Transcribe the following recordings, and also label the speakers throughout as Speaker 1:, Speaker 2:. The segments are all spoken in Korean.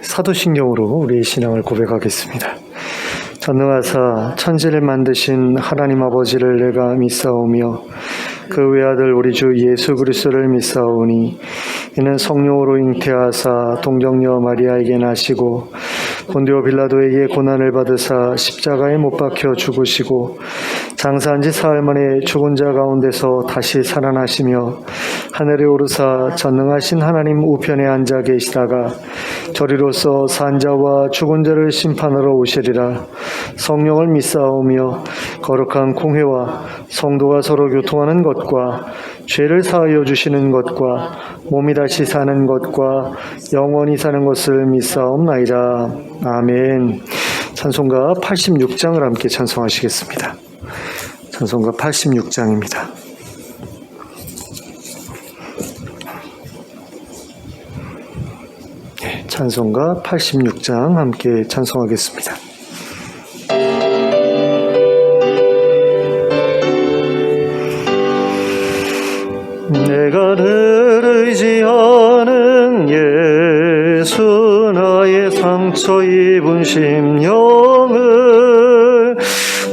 Speaker 1: 사도신경으로 우리의 신앙을 고백하겠습니다. 전능하사 천지를 만드신 하나님 아버지를 내가 믿사오며 그 외아들 우리 주 예수 그리스도를 믿사오니 이는 성령으로 잉태하사 동정녀 마리아에게 나시고 본디오 빌라도에게 고난을 받으사 십자가에 못 박혀 죽으시고 장사한 지 사흘 만에 죽은 자 가운데서 다시 살아나시며 하늘에 오르사 전능하신 하나님 우편에 앉아 계시다가 저리로서 산자와 죽은 자를 심판하러 오시리라. 성령을 믿사오며 거룩한 공회와 성도가 서로 교통하는 것과 죄를 사하여 주시는 것과 몸이 다시 사는 것과 영원히 사는 것을 믿사옵나이다. 아멘. 찬송가 86장을 함께 찬송하시겠습니다. 찬송가 86장입니다. 찬송가 86장 함께 찬송하겠습니다. 내가 늘 의지하는 예수 나의 상처 입은 심령을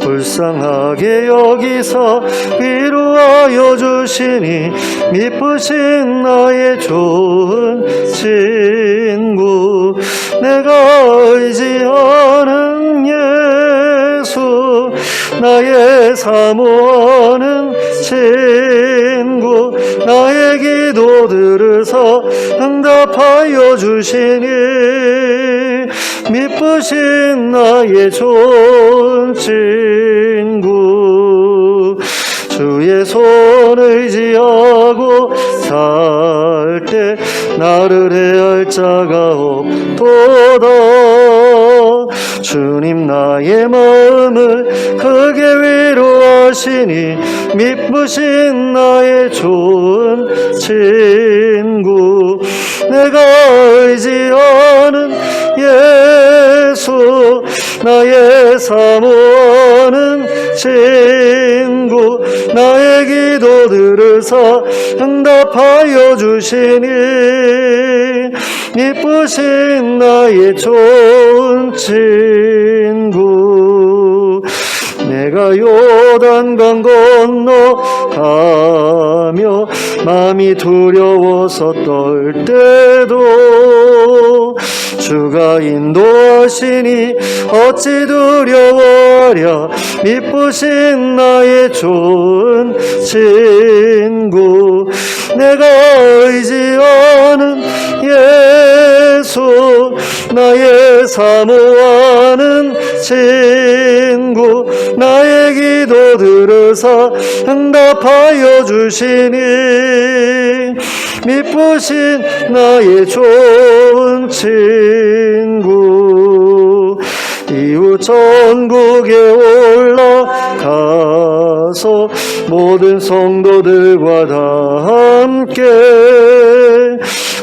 Speaker 1: 불쌍하게 여기사 위로하여 주시니 미쁘신 나의 좋은 친구 내가 의지하는 예수 나의 사모하는 친구 나의 기도 들으사 응답하여 주시니 미쁘신 나의 좋은 친구 주의 손을 의지하고 살 때 나를 해할 자가 없도다. 주님 나의 마음을 크게 위로하시니 미쁘신 나의 좋은 친구 내가 의지하는 예수 나의 사모하는 친구 나의 기도 들으사 응답하여 주시니 미쁘신 나의 좋은 친구 내가 요단강 건너가며 마음이 두려워서 떨 때도 주가 인도하시니 어찌 두려워하랴 미쁘신 나의 좋은 친구 내가 의지하는 예수 나의 사모하는 친구 나의 기도 들으사 응답하여 주시니 미쁘신 나의 좋은 친구 이후 전국에 올라가서 모든 성도들과 다 함께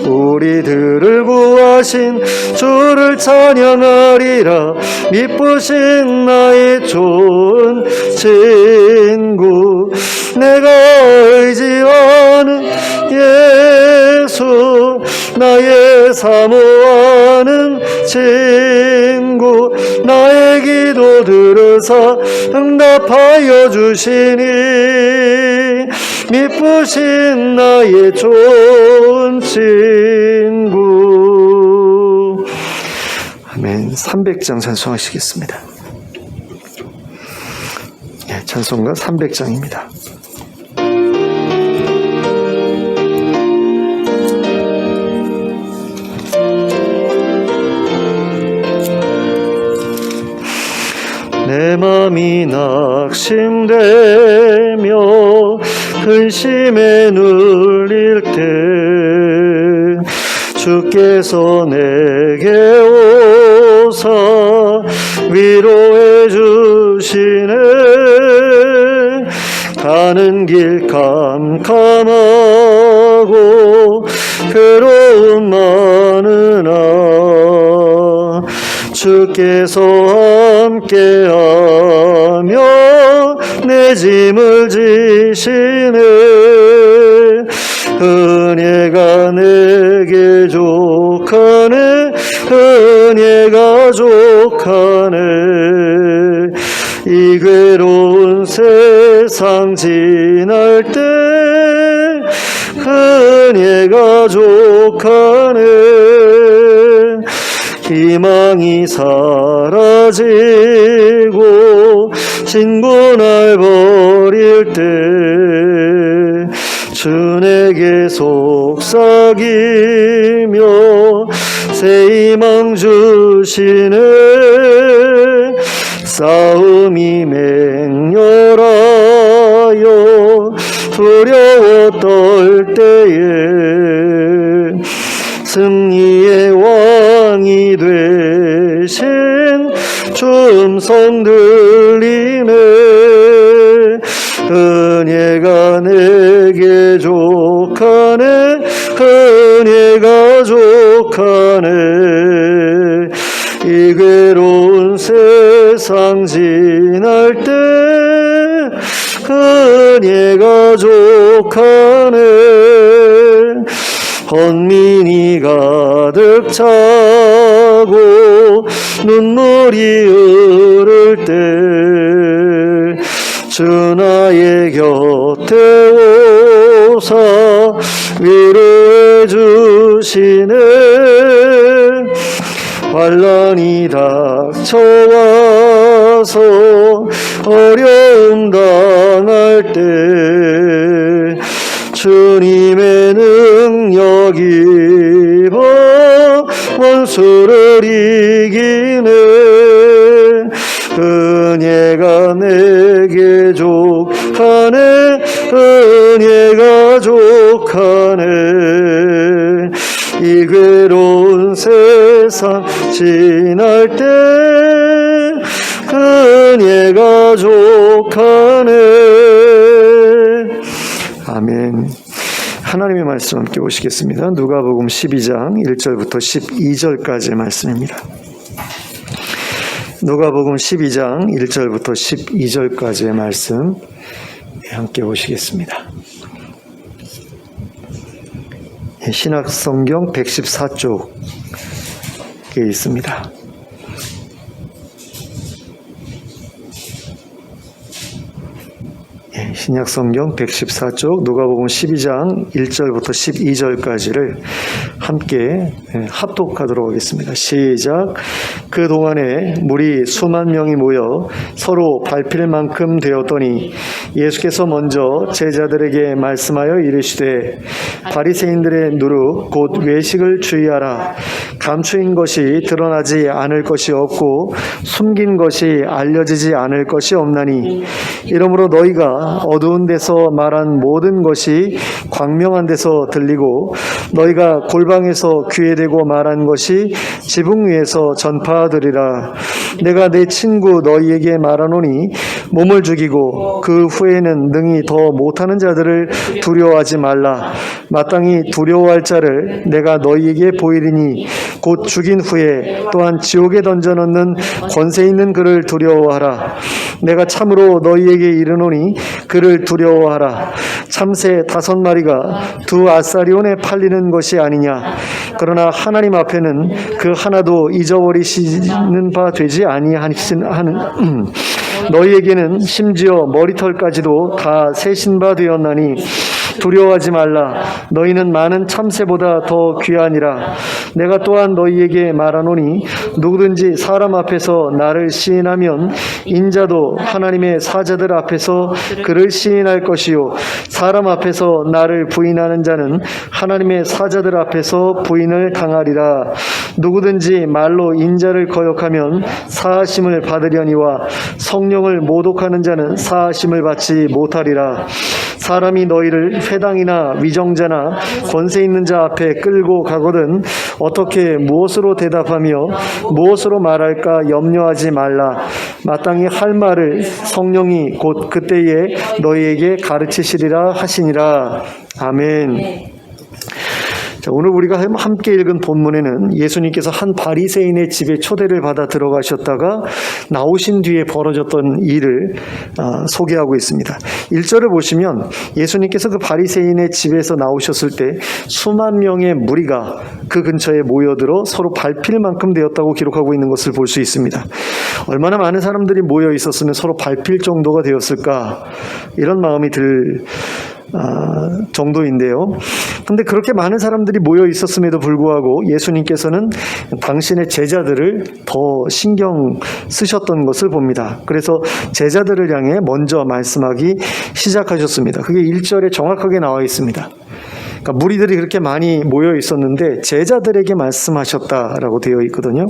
Speaker 1: 우리들을 구하신 주를 찬양하리라. 미쁘신 나의 좋은 친구 내가 의지하는 예수 나의 사모하는 친구 나의 기도 들으사 응답하여 주시니 미쁘신 나의 좋은 친구. 아멘. 300장 찬송하시겠습니다. 찬송가 300장입니다. 내 맘이 낙심되며 근심에 눌릴 때 주께서 내게 오사 위로해 주시네. 가는 길 캄캄하고 괴로움 많으나 주께서 함께하며 내 짐을 지시네. 은혜가 내게 족하네. 은혜가 족하네. 이 괴로운 세상 지날 때 은혜가 족하네. 희망이 사라지고 친구 날 버릴 때 주에게 속삭이며 새 희망 주시네. 싸움이 맹렬하여 두려워 떨 때에 승리의 왕이 되신 주 음성 들리네. 은혜가 내게 족하네. 은혜가 족하네. 이 괴로운 세상 지날 때 은혜가 족하네. 헌민이 가득 차고 눈물이 흐를 때 주 나의 곁에 오사 위로해 주시네. 환난이 닥쳐와서 어려움 당할 때 주님의 능력 입어 원수를 이기네. 은혜가 내게 족하네. 은혜가 족하네. 이 괴로운 세상 지날 때 은혜가 족하네. 아멘. 하나님의 말씀 함께 보시겠습니다. 누가복음 12장 1절부터 12절까지의 말씀입니다. 누가복음 12장 1절부터 12절까지의 말씀 함께 보시겠습니다. 신약성경 114쪽에 있습니다. 신약성경 114쪽 누가복음 12장 1절부터 12절까지를 함께 합독하도록 하겠습니다. 시작. 그동안에 무리 수만 명이 모여 서로 밟힐 만큼 되었더니 예수께서 먼저 제자들에게 말씀하여 이르시되 바리새인들의 누룩 곧 외식을 주의하라. 감추인 것이 드러나지 않을 것이 없고 숨긴 것이 알려지지 않을 것이 없나니 이러므로 너희가 어두운 데서 말한 모든 것이 광명한 데서 들리고 너희가 골방에서 귀에 대고 말한 것이 지붕 위에서 전파하리라. 내가 내 친구 너희에게 말하노니 몸을 죽이고 그 후에는 능히 더 못하는 자들을 두려워하지 말라. 마땅히 두려워할 자를 내가 너희에게 보이리니 곧 죽인 후에 또한 지옥에 던져넣는 권세 있는 그를 두려워하라. 내가 참으로 너희에게 이르노니 그를 두려워하라. 참새 5마리가 2 아사리온에 팔리는 것이 아니냐. 그러나 하나님 앞에는 그 하나도 잊어버리시는 바 되지 아니하는 너희에게는 심지어 머리털까지도 다 세신 바 되었나니 두려워하지 말라. 너희는 많은 참새보다 더 귀하니라. 내가 또한 너희에게 말하노니 누구든지 사람 앞에서 나를 시인하면 인자도 하나님의 사자들 앞에서 그를 시인할 것이요 사람 앞에서 나를 부인하는 자는 하나님의 사자들 앞에서 부인을 당하리라. 누구든지 말로 인자를 거역하면 사하심을 받으려니와 성령을 모독하는 자는 사하심을 받지 못하리라. 사람이 너희를 회당이나 위정자나 권세 있는 자 앞에 끌고 가거든 어떻게 무엇으로 대답하며 무엇으로 말할까 염려하지 말라. 마땅히 할 말을 성령이 곧 그때에 너희에게 가르치시리라 하시니라. 아멘. 자, 오늘 우리가 함께 읽은 본문에는 예수님께서 한 바리새인의 집에 초대를 받아 들어가셨다가 나오신 뒤에 벌어졌던 일을 소개하고 있습니다. 1절을 보시면 예수님께서 그 바리새인의 집에서 나오셨을 때 수만 명의 무리가 그 근처에 모여들어 서로 밟힐 만큼 되었다고 기록하고 있는 것을 볼 수 있습니다. 얼마나 많은 사람들이 모여 있었으면 서로 밟힐 정도가 되었을까, 이런 마음이 들 정도인데요. 근데 그렇게 많은 사람들이 모여 있었음에도 불구하고 예수님께서는 당신의 제자들을 더 신경 쓰셨던 것을 봅니다. 그래서 제자들을 향해 먼저 말씀하기 시작하셨습니다. 그게 1절에 정확하게 나와 있습니다. 그러니까 무리들이 그렇게 많이 모여 있었는데 제자들에게 말씀하셨다라고 되어 있거든요.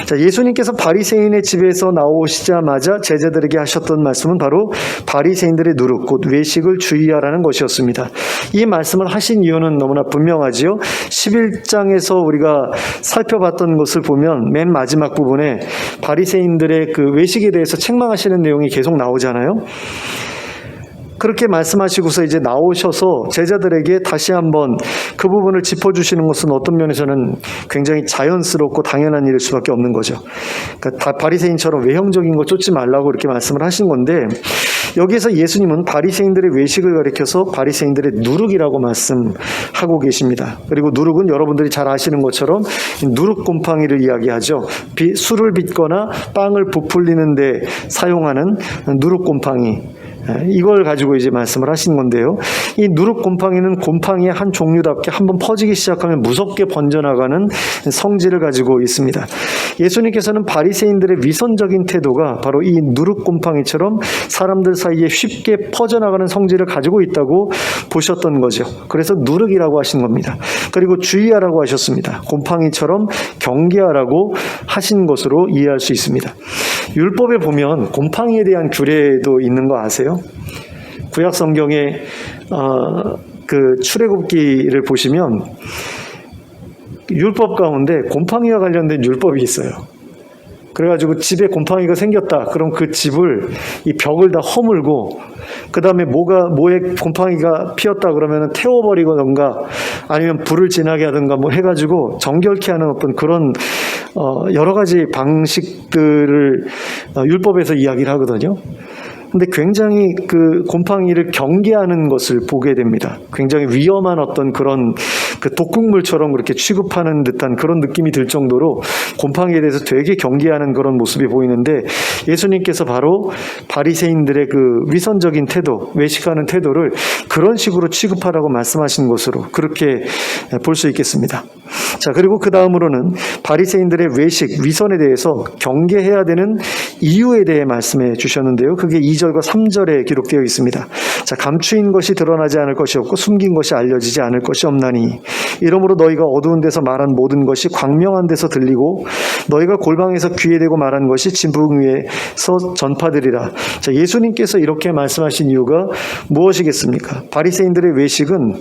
Speaker 1: 자, 예수님께서 바리새인의 집에서 나오시자마자 제자들에게 하셨던 말씀은 바로 바리새인들의 누룩, 곧 외식을 주의하라는 것이었습니다. 이 말씀을 하신 이유는 너무나 분명하지요. 11장에서 우리가 살펴봤던 것을 보면 맨 마지막 부분에 바리새인들의 그 외식에 대해서 책망하시는 내용이 계속 나오잖아요. 그렇게 말씀하시고서 이제 나오셔서 제자들에게 다시 한번 그 부분을 짚어주시는 것은 어떤 면에서는 굉장히 자연스럽고 당연한 일일 수밖에 없는 거죠. 그러니까 바리새인처럼 외형적인 거 쫓지 말라고 이렇게 말씀을 하신 건데, 여기에서 예수님은 바리새인들의 외식을 가리켜서 바리새인들의 누룩이라고 말씀하고 계십니다. 그리고 누룩은 여러분들이 잘 아시는 것처럼 누룩 곰팡이를 이야기하죠. 술을 빚거나 빵을 부풀리는 데 사용하는 누룩 곰팡이, 이걸 가지고 이제 말씀을 하신 건데요. 이 누룩 곰팡이는 곰팡이의 한 종류답게 한번 퍼지기 시작하면 무섭게 번져나가는 성질을 가지고 있습니다. 예수님께서는 바리새인들의 위선적인 태도가 바로 이 누룩 곰팡이처럼 사람들 사이에 쉽게 퍼져나가는 성질을 가지고 있다고 보셨던 거죠. 그래서 누룩이라고 하신 겁니다. 그리고 주의하라고 하셨습니다. 곰팡이처럼 경계하라고 하신 것으로 이해할 수 있습니다. 율법에 보면 곰팡이에 대한 규례도 있는 거 아세요? 구약 성경에 그 출애굽기를 보시면 율법 가운데 곰팡이와 관련된 율법이 있어요. 그래가지고 집에 곰팡이가 생겼다. 그럼 그 집을, 이 벽을 다 허물고, 그 다음에 뭐에 곰팡이가 피었다 그러면 태워버리거든가 아니면 불을 지나게 하든가 뭐 해가지고 정결케 하는 어떤 그런 여러 가지 방식들을 율법에서 이야기를 하거든요. 근데 굉장히 그 곰팡이를 경계하는 것을 보게 됩니다. 굉장히 위험한 어떤 그런 그 독극물처럼 그렇게 취급하는 듯한 그런 느낌이 들 정도로 곰팡이에 대해서 되게 경계하는 그런 모습이 보이는데, 예수님께서 바로 바리새인들의 그 위선적인 태도, 외식하는 태도를 그런 식으로 취급하라고 말씀하신 것으로 그렇게 볼 수 있겠습니다. 자, 그리고 그 다음으로는 바리새인들의 외식, 위선에 대해서 경계해야 되는 이유에 대해 말씀해 주셨는데요. 그게 2절과 3절에 기록되어 있습니다. 자, 감추인 것이 드러나지 않을 것이 없고 숨긴 것이 알려지지 않을 것이 없나니 이러므로 너희가 어두운 데서 말한 모든 것이 광명한 데서 들리고 너희가 골방에서 귀에 대고 말한 것이 지붕 위에서 전파되리라. 자, 예수님께서 이렇게 말씀하신 이유가 무엇이겠습니까? 바리새인들의 외식은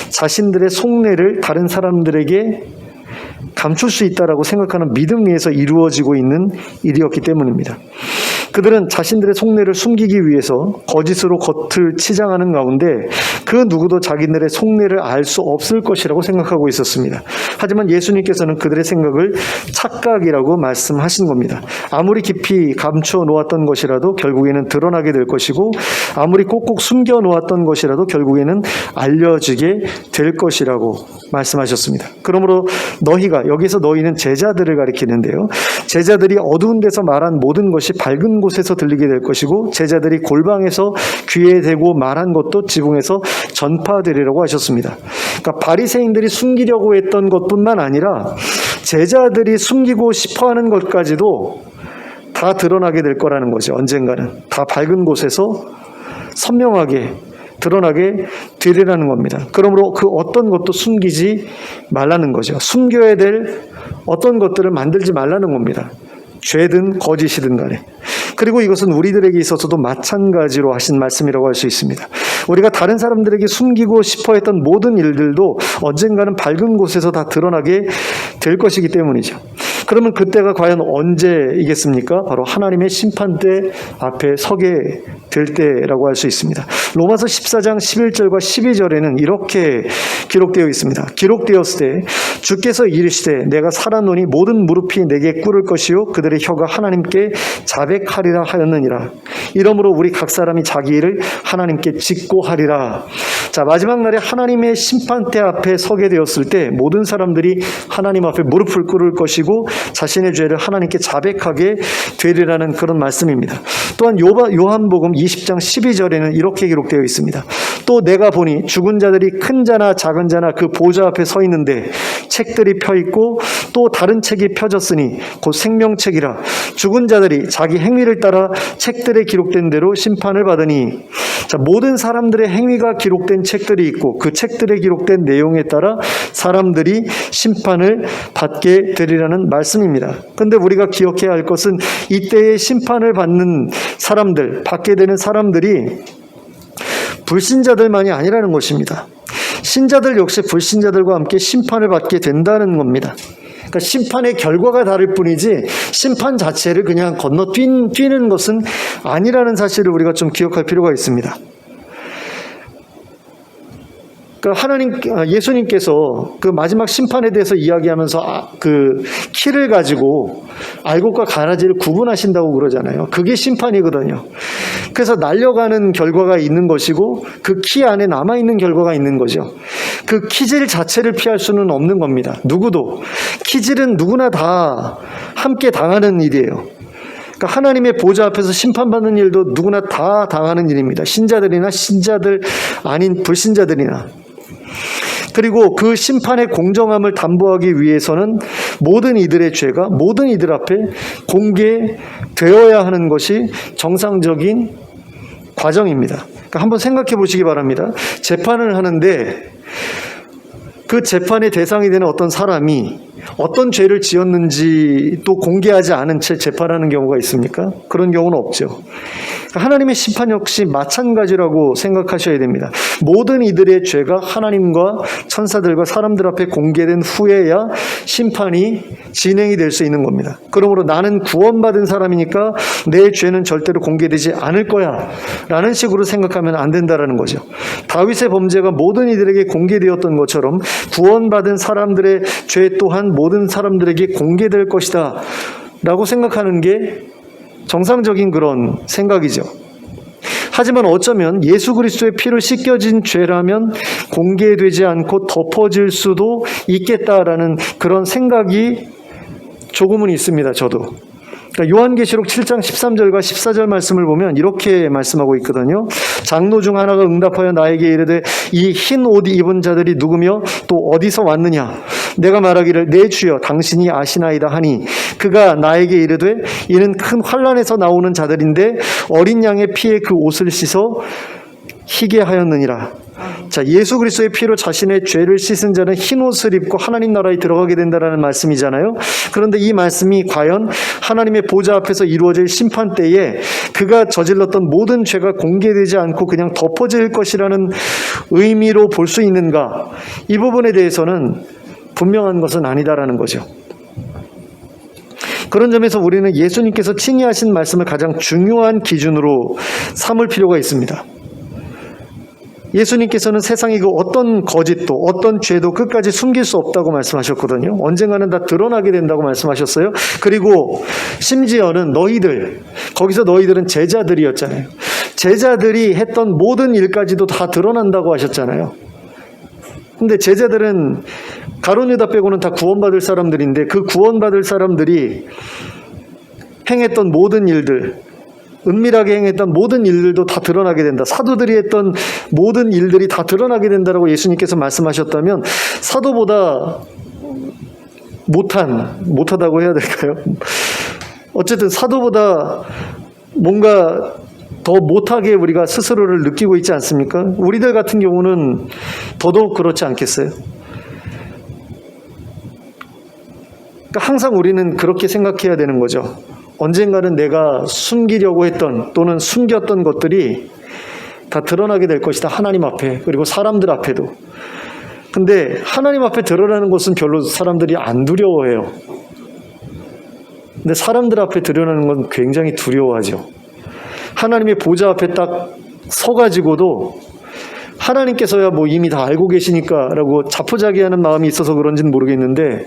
Speaker 1: 자신들의 속내를 다른 사람들에게 감출 수 있다라고 생각하는 믿음 위에서 이루어지고 있는 일이었기 때문입니다. 그들은 자신들의 속내를 숨기기 위해서 거짓으로 겉을 치장하는 가운데 그 누구도 자기들의 속내를 알 수 없을 것이라고 생각하고 있었습니다. 하지만 예수님께서는 그들의 생각을 착각이라고 말씀하신 겁니다. 아무리 깊이 감추어 놓았던 것이라도 결국에는 드러나게 될 것이고, 아무리 꼭꼭 숨겨 놓았던 것이라도 결국에는 알려지게 될 것이라고 말씀하셨습니다. 그러므로 너희가, 여기서 너희는 제자들을 가리키는데요, 제자들이 어두운 데서 말한 모든 것이 밝은 곳에서 들리게 될 것이고, 제자들이 골방에서 귀에 대고 말한 것도 지붕에서 전파되리라고 하셨습니다. 그러니까 바리새인들이 숨기려고 했던 것뿐만 아니라 제자들이 숨기고 싶어하는 것까지도 다 드러나게 될 거라는 거죠. 언젠가는 다 밝은 곳에서 선명하게 드러나게 되리라는 겁니다. 그러므로 그 어떤 것도 숨기지 말라는 거죠. 숨겨야 될 어떤 것들을 만들지 말라는 겁니다. 죄든 거짓이든 간에. 그리고 이것은 우리들에게 있어서도 마찬가지로 하신 말씀이라고 할 수 있습니다. 우리가 다른 사람들에게 숨기고 싶어 했던 모든 일들도 언젠가는 밝은 곳에서 다 드러나게 될 것이기 때문이죠. 그러면 그때가 과연 언제이겠습니까? 바로 하나님의 심판대 앞에 서게 될 때라고 할 수 있습니다. 로마서 14장 11절과 12절에는 이렇게 기록되어 있습니다. 기록되었을 때 주께서 이르시되 내가 살았노니 모든 무릎이 내게 꿇을 것이요 그들의 혀가 하나님께 자백하리라 하였느니라. 이러므로 우리 각 사람이 자기 일을 하나님께 직고하리라. 자, 마지막 날에 하나님의 심판대 앞에 서게 되었을 때 모든 사람들이 하나님 앞에 무릎을 꿇을 것이고 자신의 죄를 하나님께 자백하게 되리라는 그런 말씀입니다. 또한 요한복음 20장 12절에는 이렇게 기록되어 있습니다. 또 내가 보니 죽은 자들이 큰 자나 작은 자나 그 보좌 앞에 서 있는데 책들이 펴 있고 또 다른 책이 펴졌으니 곧 생명책이라. 죽은 자들이 자기 행위를 따라 책들에 기록된 대로 심판을 받으니. 자, 모든 사람들의 행위가 기록된 책들이 있고 그 책들에 기록된 내용에 따라 사람들이 심판을 받게 되리라는 말씀입니다. 그런데 우리가 기억해야 할 것은 이때의 심판을 받는 사람들, 받게 되는 사람들이 불신자들만이 아니라는 것입니다. 신자들 역시 불신자들과 함께 심판을 받게 된다는 겁니다. 그러니까 심판의 결과가 다를 뿐이지 심판 자체를 그냥 건너뛰는 것은 아니라는 사실을 우리가 좀 기억할 필요가 있습니다. 그러니까 예수님께서 그 마지막 심판에 대해서 이야기하면서 그 키를 가지고 알곡과 가라지를 구분하신다고 그러잖아요. 그게 심판이거든요. 그래서 날려가는 결과가 있는 것이고 그 키 안에 남아있는 결과가 있는 거죠. 그 키질 자체를 피할 수는 없는 겁니다. 누구도. 키질은 누구나 다 함께 당하는 일이에요. 그러니까 하나님의 보좌 앞에서 심판받는 일도 누구나 다 당하는 일입니다. 신자들이나 신자들 아닌 불신자들이나. 그리고 그 심판의 공정함을 담보하기 위해서는 모든 이들의 죄가 모든 이들 앞에 공개되어야 하는 것이 정상적인 과정입니다. 그러니까 한번 생각해 보시기 바랍니다. 재판을 하는데 그 재판의 대상이 되는 어떤 사람이 어떤 죄를 지었는지 또 공개하지 않은 채 재판하는 경우가 있습니까? 그런 경우는 없죠. 하나님의 심판 역시 마찬가지라고 생각하셔야 됩니다. 모든 이들의 죄가 하나님과 천사들과 사람들 앞에 공개된 후에야 심판이 진행이 될 수 있는 겁니다. 그러므로 나는 구원받은 사람이니까 내 죄는 절대로 공개되지 않을 거야 라는 식으로 생각하면 안 된다는 거죠. 다윗의 범죄가 모든 이들에게 공개되었던 것처럼 구원받은 사람들의 죄 또한 모든 사람들에게 공개될 것이다 라고 생각하는 게 정상적인 그런 생각이죠. 하지만 어쩌면 예수 그리스도의 피로 씻겨진 죄라면 공개되지 않고 덮어질 수도 있겠다라는 그런 생각이 조금은 있습니다. 저도. 그러니까 요한계시록 7장 13절과 14절 말씀을 보면 이렇게 말씀하고 있거든요. 장로 중 하나가 응답하여 나에게 이르되 이 흰 옷 입은 자들이 누구며 또 어디서 왔느냐? 내가 말하기를 내 주여 당신이 아시나이다 하니 그가 나에게 이르되 이는 큰 환난에서 나오는 자들인데 어린 양의 피에 그 옷을 씻어 희게 하였느니라. 자, 예수 그리스도의 피로 자신의 죄를 씻은 자는 흰 옷을 입고 하나님 나라에 들어가게 된다는 말씀이잖아요. 그런데 이 말씀이 과연 하나님의 보좌 앞에서 이루어질 심판 때에 그가 저질렀던 모든 죄가 공개되지 않고 그냥 덮어질 것이라는 의미로 볼 수 있는가? 이 부분에 대해서는 분명한 것은 아니다라는 거죠. 그런 점에서 우리는 예수님께서 친히 하신 말씀을 가장 중요한 기준으로 삼을 필요가 있습니다. 예수님께서는 세상의 그 어떤 거짓도 어떤 죄도 끝까지 숨길 수 없다고 말씀하셨거든요. 언젠가는 다 드러나게 된다고 말씀하셨어요. 그리고 심지어는 거기서 너희들은 제자들이었잖아요. 제자들이 했던 모든 일까지도 다 드러난다고 하셨잖아요. 근데 제자들은 가룟 유다 빼고는 다 구원받을 사람들인데 그 구원받을 사람들이 행했던 모든 일들, 은밀하게 행했던 모든 일들도 다 드러나게 된다. 사도들이 했던 모든 일들이 다 드러나게 된다라고 예수님께서 말씀하셨다면 사도보다 못하다고 해야 될까요? 어쨌든 사도보다 뭔가 더 못하게 우리가 스스로를 느끼고 있지 않습니까? 우리들 같은 경우는 더더욱 그렇지 않겠어요? 그러니까 항상 우리는 그렇게 생각해야 되는 거죠. 언젠가는 내가 숨기려고 했던 또는 숨겼던 것들이 다 드러나게 될 것이다. 하나님 앞에 그리고 사람들 앞에도. 근데 하나님 앞에 드러나는 것은 별로 사람들이 안 두려워해요. 근데 사람들 앞에 드러나는 건 굉장히 두려워하죠. 하나님의 보좌 앞에 딱 서가지고도 하나님께서야 뭐 이미 다 알고 계시니까 라고 자포자기하는 마음이 있어서 그런지는 모르겠는데,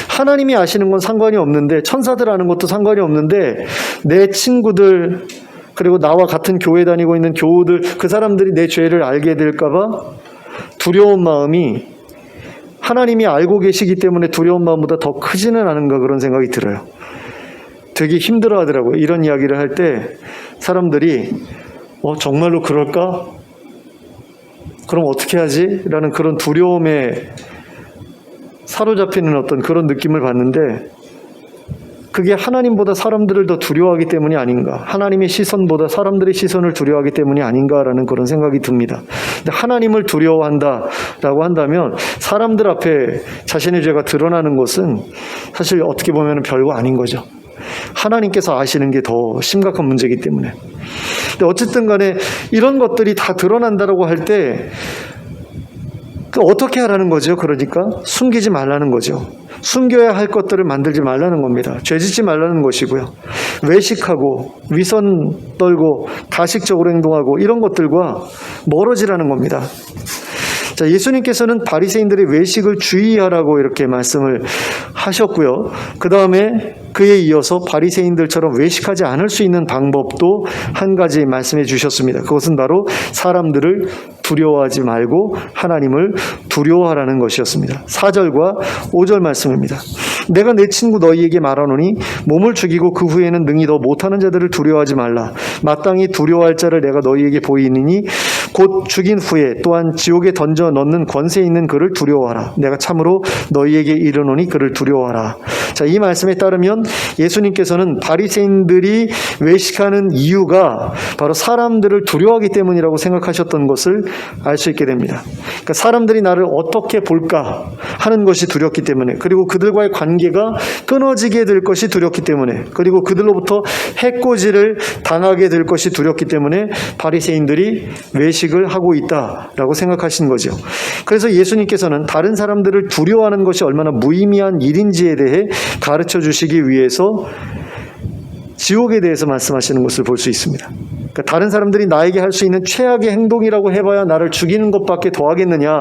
Speaker 1: 하나님이 아시는 건 상관이 없는데, 천사들 아는 것도 상관이 없는데, 내 친구들 그리고 나와 같은 교회 다니고 있는 교우들, 그 사람들이 내 죄를 알게 될까봐 두려운 마음이 하나님이 알고 계시기 때문에 두려운 마음보다 더 크지는 않은가, 그런 생각이 들어요. 되게 힘들어 하더라고요. 이런 이야기를 할 때 사람들이 정말로 그럴까? 그럼 어떻게 하지? 라는 그런 두려움에 사로잡히는 어떤 그런 느낌을 받는데, 그게 하나님보다 사람들을 더 두려워하기 때문이 아닌가, 하나님의 시선보다 사람들의 시선을 두려워하기 때문이 아닌가라는 그런 생각이 듭니다. 근데 하나님을 두려워한다라고 한다면 사람들 앞에 자신의 죄가 드러나는 것은 사실 어떻게 보면 별거 아닌 거죠. 하나님께서 아시는 게 더 심각한 문제이기 때문에. 근데 어쨌든 간에 이런 것들이 다 드러난다라고 할 때 어떻게 하라는 거죠? 그러니까 숨기지 말라는 거죠. 숨겨야 할 것들을 만들지 말라는 겁니다. 죄짓지 말라는 것이고요. 외식하고 위선 떨고 가식적으로 행동하고 이런 것들과 멀어지라는 겁니다. 자, 예수님께서는 바리새인들의 외식을 주의하라고 이렇게 말씀을 하셨고요. 그 다음에 그에 이어서 바리새인들처럼 외식하지 않을 수 있는 방법도 한 가지 말씀해 주셨습니다. 그것은 바로 사람들을 두려워하지 말고 하나님을 두려워하라는 것이었습니다. 4절과 5절 말씀입니다. 내가 내 친구 너희에게 말하노니 몸을 죽이고 그 후에는 능히 더 못하는 자들을 두려워하지 말라. 마땅히 두려워할 자를 내가 너희에게 보이느니 곧 죽인 후에 또한 지옥에 던져 넣는 권세 있는 그를 두려워하라. 내가 참으로 너희에게 이르노니 그를 두려워하라. 자, 이 말씀에 따르면 예수님께서는 바리새인들이 외식하는 이유가 바로 사람들을 두려워하기 때문이라고 생각하셨던 것을 알 수 있게 됩니다. 그러니까 사람들이 나를 어떻게 볼까 하는 것이 두렵기 때문에, 그리고 그들과의 관계가 끊어지게 될 것이 두렵기 때문에, 그리고 그들로부터 해코지를 당하게 될 것이 두렵기 때문에 바리새인들이 외식을 하고 있다라고 생각하신 거죠. 그래서 예수님께서는 다른 사람들을 두려워하는 것이 얼마나 무의미한 일인지에 대해 가르쳐 주시기 위해서 지옥에 대해서 말씀하시는 것을 볼 수 있습니다. 그러니까 다른 사람들이 나에게 할 수 있는 최악의 행동이라고 해봐야 나를 죽이는 것밖에 더 하겠느냐,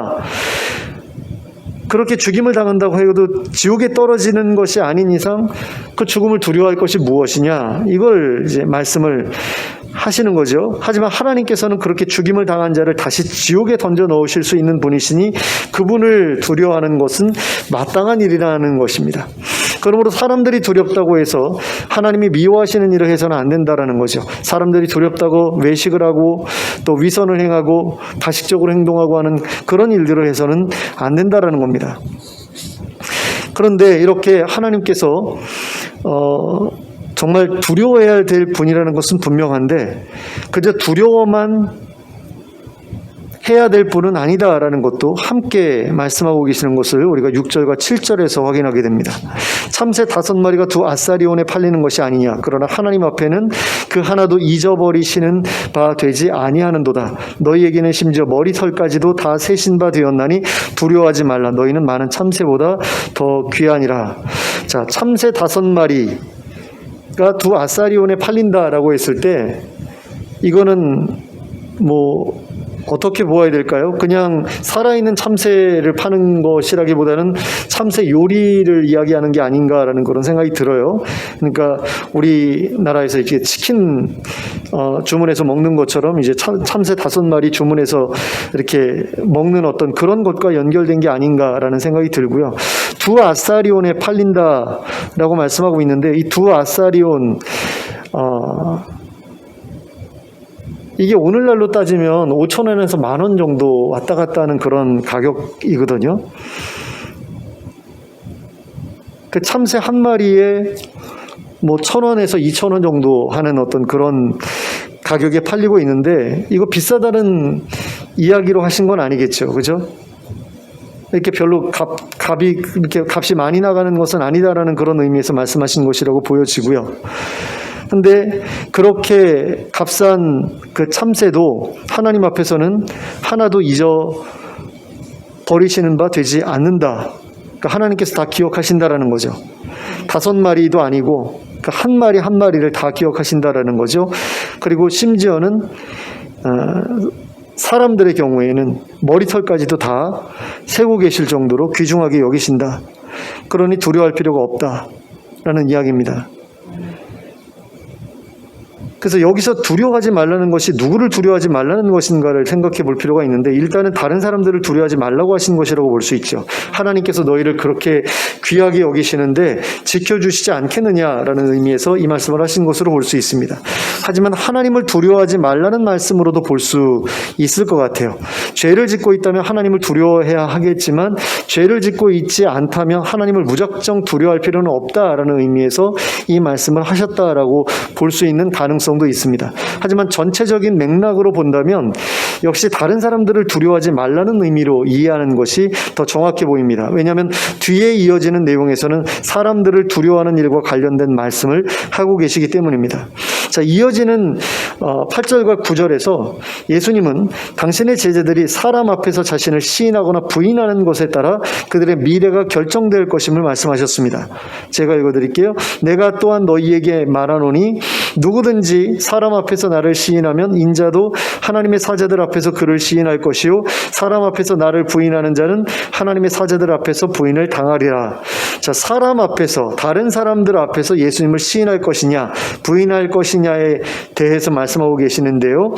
Speaker 1: 그렇게 죽임을 당한다고 해도 지옥에 떨어지는 것이 아닌 이상 그 죽음을 두려워할 것이 무엇이냐, 이걸 이제 말씀을 하시는 거죠. 하지만 하나님께서는 그렇게 죽임을 당한 자를 다시 지옥에 던져 넣으실 수 있는 분이시니 그분을 두려워하는 것은 마땅한 일이라는 것입니다. 그러므로 사람들이 두렵다고 해서 하나님이 미워하시는 일을 해서는 안 된다라는 거죠. 사람들이 두렵다고 외식을 하고 또 위선을 행하고 가식적으로 행동하고 하는 그런 일들을 해서는 안 된다라는 겁니다. 그런데 이렇게 하나님께서 정말 두려워해야 될 분이라는 것은 분명한데 그저 두려워만 해야 될 분은 아니다라는 것도 함께 말씀하고 계시는 것을 우리가 6절과 7절에서 확인하게 됩니다. 참새 5마리가 두 아사리온에 팔리는 것이 아니냐. 그러나 하나님 앞에는 그 하나도 잊어버리시는 바 되지 아니하는도다. 너희에게는 심지어 머리털까지도 다 세신 바 되었나니 두려워하지 말라. 너희는 많은 참새보다 더 귀하니라. 자, 참새 5마리가 두 아사리온에 팔린다라고 했을 때 이거는 어떻게 보아야 될까요? 그냥 살아있는 참새를 파는 것이라기보다는 참새 요리를 이야기하는 게 아닌가라는 그런 생각이 들어요. 그러니까 우리나라에서 이렇게 치킨 주문해서 먹는 것처럼 이제 참새 5마리 주문해서 이렇게 먹는 어떤 그런 것과 연결된 게 아닌가라는 생각이 들고요. 두 아사리온에 팔린다라고 말씀하고 있는데 이 두 아사리온 이게 오늘날로 따지면 5,000원에서 10,000원 정도 왔다 갔다 하는 그런 가격이거든요. 그 참새 한 마리에 1,000원에서 2,000원 정도 하는 어떤 그런 가격에 팔리고 있는데 이거 비싸다는 이야기로 하신 건 아니겠죠. 그죠? 이렇게 별로 이렇게 값이 많이 나가는 것은 아니다라는 그런 의미에서 말씀하신 것이라고 보여지고요. 근데 그렇게 값싼 그 참새도 하나님 앞에서는 하나도 잊어버리시는 바 되지 않는다. 그러니까 하나님께서 다 기억하신다라는 거죠. 5마리도 아니고 그러니까 한 마리 한 마리를 다 기억하신다라는 거죠. 그리고 심지어는 사람들의 경우에는 머리털까지도 다 세고 계실 정도로 귀중하게 여기신다. 그러니 두려워할 필요가 없다라는 이야기입니다. 그래서 여기서 두려워하지 말라는 것이 누구를 두려워하지 말라는 것인가를 생각해 볼 필요가 있는데, 일단은 다른 사람들을 두려워하지 말라고 하신 것이라고 볼 수 있죠. 하나님께서 너희를 그렇게 귀하게 여기시는데 지켜주시지 않겠느냐라는 의미에서 이 말씀을 하신 것으로 볼 수 있습니다. 하지만 하나님을 두려워하지 말라는 말씀으로도 볼 수 있을 것 같아요. 죄를 짓고 있다면 하나님을 두려워해야 하겠지만, 죄를 짓고 있지 않다면 하나님을 무작정 두려워할 필요는 없다라는 의미에서 이 말씀을 하셨다라고 볼 수 있는 가능성도 있습니다. 하지만 전체적인 맥락으로 본다면 역시 다른 사람들을 두려워하지 말라는 의미로 이해하는 것이 더 정확해 보입니다. 왜냐하면 뒤에 이어지는 내용에서는 사람들을 두려워하는 일과 관련된 말씀을 하고 계시기 때문입니다. 자, 이어지는 8절과 9절에서 예수님은 당신의 제자들이 사람 앞에서 자신을 시인하거나 부인하는 것에 따라 그들의 미래가 결정될 것임을 말씀하셨습니다. 제가 읽어드릴게요. 내가 또한 너희에게 말하노니 누구든지 사람 앞에서 나를 시인하면 인자도 하나님의 사자들 앞에서 그를 시인할 것이요 사람 앞에서 나를 부인하는 자는 하나님의 사자들 앞에서 부인을 당하리라. 자, 사람 앞에서, 다른 사람들 앞에서 예수님을 시인할 것이냐 부인할 것이냐에 대해서 말씀하고 계시는데요,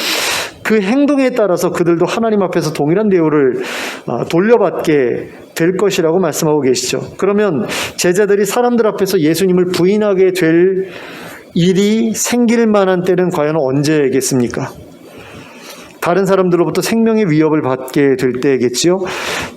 Speaker 1: 그 행동에 따라서 그들도 하나님 앞에서 동일한 대우를 돌려받게 될 것이라고 말씀하고 계시죠. 그러면 제자들이 사람들 앞에서 예수님을 부인하게 될 일이 생길 만한 때는 과연 언제겠습니까? 다른 사람들로부터 생명의 위협을 받게 될 때겠지요.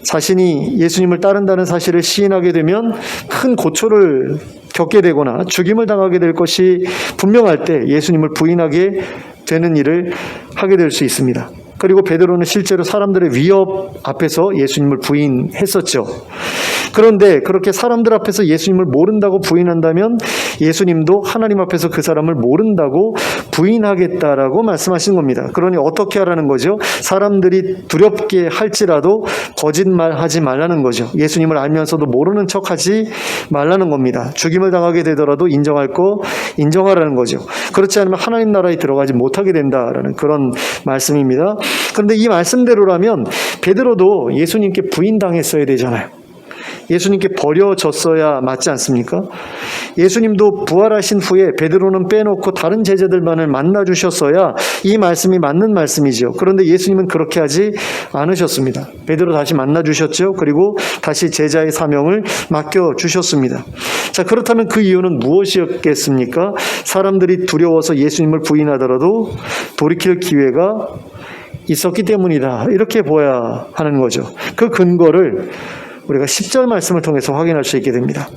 Speaker 1: 자신이 예수님을 따른다는 사실을 시인하게 되면 큰 고초를 겪게 되거나 죽임을 당하게 될 것이 분명할 때 예수님을 부인하게 되는 일을 하게 될 수 있습니다. 그리고 베드로는 실제로 사람들의 위협 앞에서 예수님을 부인했었죠. 그런데 그렇게 사람들 앞에서 예수님을 모른다고 부인한다면 예수님도 하나님 앞에서 그 사람을 모른다고 부인하겠다라고 말씀하신 겁니다. 그러니 어떻게 하라는 거죠? 사람들이 두렵게 할지라도 거짓말하지 말라는 거죠. 예수님을 알면서도 모르는 척하지 말라는 겁니다. 죽임을 당하게 되더라도 인정할 거 인정하라는 거죠. 그렇지 않으면 하나님 나라에 들어가지 못하게 된다라는 그런 말씀입니다. 그런데 이 말씀대로라면 베드로도 예수님께 부인당했어야 되잖아요. 예수님께 버려졌어야 맞지 않습니까? 예수님도 부활하신 후에 베드로는 빼놓고 다른 제자들만을 만나주셨어야 이 말씀이 맞는 말씀이죠. 그런데 예수님은 그렇게 하지 않으셨습니다. 베드로 다시 만나주셨죠. 그리고 다시 제자의 사명을 맡겨주셨습니다. 자, 그렇다면 그 이유는 무엇이었겠습니까? 사람들이 두려워서 예수님을 부인하더라도 돌이킬 기회가 있었기 때문이다. 이렇게 보아야 하는 거죠. 그 근거를 우리가 10절 말씀을 통해서 확인할 수 있게 됩니다.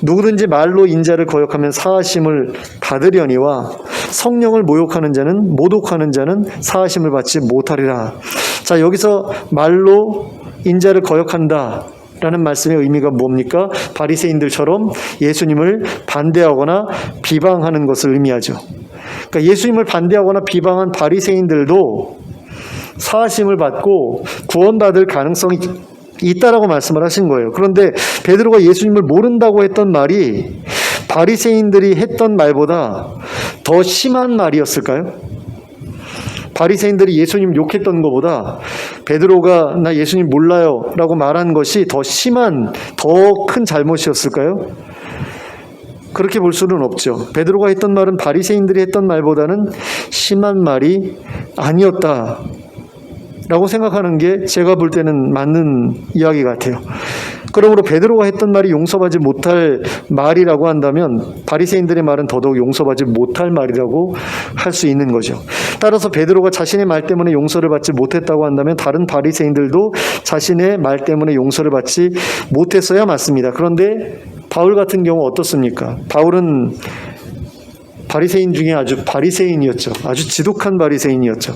Speaker 1: 누구든지 말로 인자를 거역하면 사하심을 받으려니와 성령을 모독하는 자는 사하심을 받지 못하리라. 자, 여기서 말로 인자를 거역한다 라는 말씀의 의미가 뭡니까? 바리새인들처럼 예수님을 반대하거나 비방하는 것을 의미하죠. 그러니까 예수님을 반대하거나 비방한 바리새인들도 사하심을 받고 구원받을 가능성이 있다라고 말씀을 하신 거예요. 그런데 베드로가 예수님을 모른다고 했던 말이 바리새인들이 했던 말보다 더 심한 말이었을까요? 바리새인들이 예수님 욕했던 것보다 베드로가 나 예수님 몰라요 라고 말한 것이 더 심한, 더 큰 잘못이었을까요? 그렇게 볼 수는 없죠. 베드로가 했던 말은 바리새인들이 했던 말보다는 심한 말이 아니었다 라고 생각하는 게 제가 볼 때는 맞는 이야기 같아요. 그러므로 베드로가 했던 말이 용서받지 못할 말이라고 한다면 바리새인들의 말은 더더욱 용서받지 못할 말이라고 할 수 있는 거죠. 따라서 베드로가 자신의 말 때문에 용서를 받지 못했다고 한다면 다른 바리새인들도 자신의 말 때문에 용서를 받지 못했어야 맞습니다. 그런데 바울 같은 경우 어떻습니까? 바울은 바리새인 중에 아주 바리새인이었죠. 아주 지독한 바리새인이었죠.